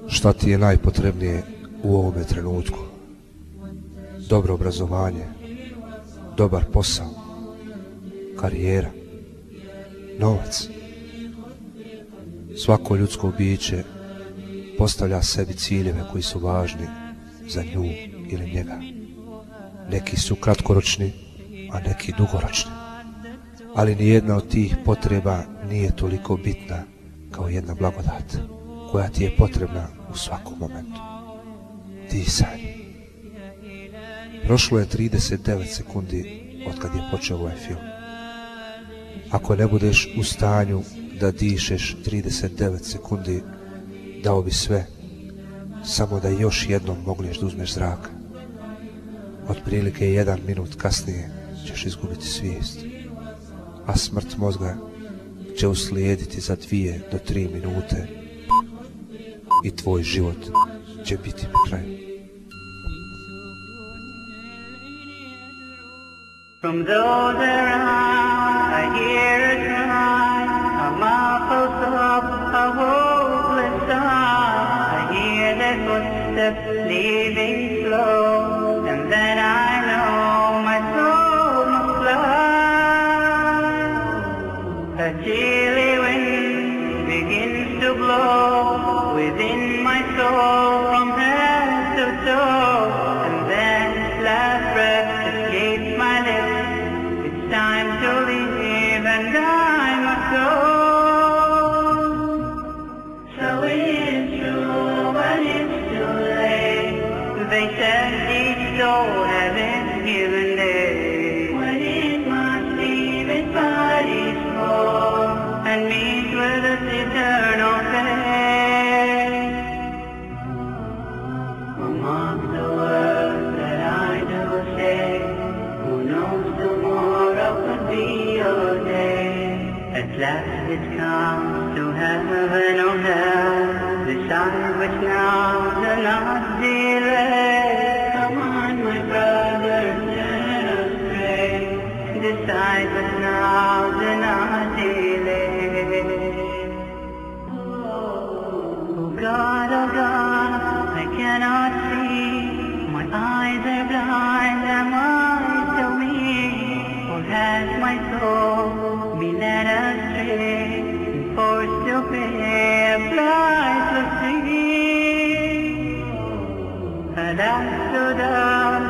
Šta ti je najpotrebnije u ovome trenutku? Dobro obrazovanje, dobar posao, karijera, novac. Svako ljudsko biće postavlja sebi ciljeve koji su važni za nju ili njega. Neki su kratkoročni, a neki dugoročni. Ali nijedna od tih potreba nije toliko bitna kao jedna blagodat koja ti je potrebna u svakom momentu. Disanje. Prošlo je 39 sekundi od kad je počeo ovaj film. Ako ne budeš u stanju da dišeš 39 sekundi, dao bi sve, samo da još jednom mogneš da uzmeš zraka. Otprilike 1 minut kasnije ćeš izgubiti svijest, a smrt mozga će uslijediti za 2 do 3 minute i tvoj život će biti pri kraju. From those around I hear a cry, a muffled sob, a hopeless sigh. I hear their footsteps leaving slow, and then I know my soul must fly. A chilly wind begins to blow within my soul from head to toe, and then last breath escapes my lips. It's time to leave and I must go. So it's true, but it's too late. They said each soul has its given day, when it must leave its body's floor and meet with its eternal fate. Amongst the words that I do say, who knows tomorrow could be your day. At last it comes to heaven or hell, decide which now, do not delay. Come on, my brothers, let us pray. Decide which now, do not delay. Oh God, I cannot see. My eyes are blind, am I still me? Or has my soul been led astray, forced to pay a priceless fee? Alas to them,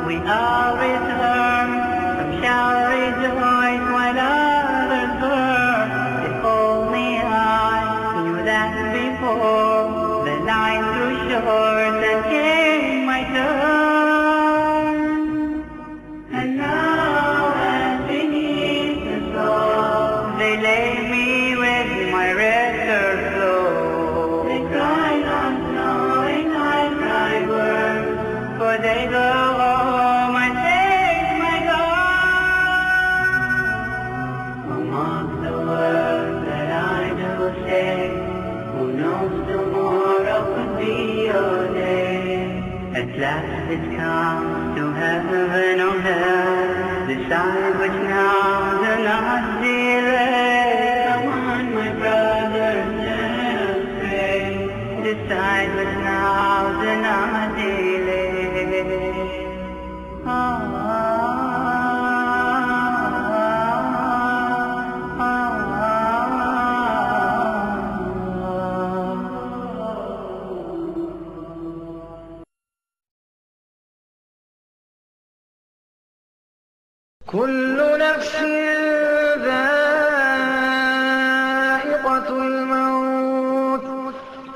we all return. Some shall rejoice while others burn. If only I knew that before the night grew short and came my turn. And now as beneath the soul, they lay me with my record flow. They cry not knowing I cry words, for they go home and take my God. Amongst the words that I do say, who knows tomorrow could be your day. At last it comes to heaven or hell, decide which now, do not delay. Come on, my brothers, let us pray. Decide which now, do not delay. كل نفس ذائقة الموت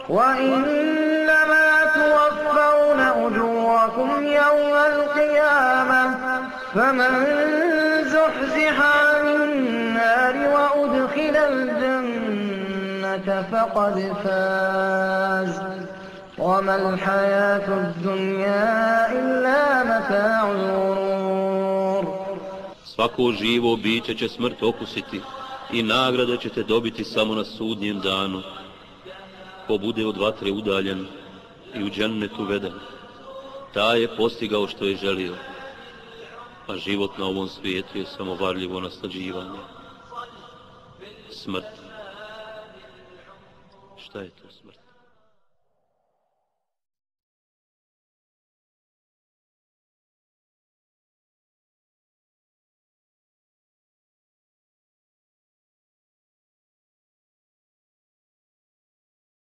وإنما توفون أجوركم يوم القيامة فمن زحزح عن النار وأدخل الجنة فقد فاز وما الحياة الدنيا إلا متاع الغرور. Svako živo biće će smrt okusiti i nagrade ćete dobiti samo na sudnjem danu. Ko bude od vatre udaljen i u džennet uveden, taj je postigao što je želio. A a život na ovom svijetu je samo varljivo naslađivanje. Smrt. Šta je to smrt?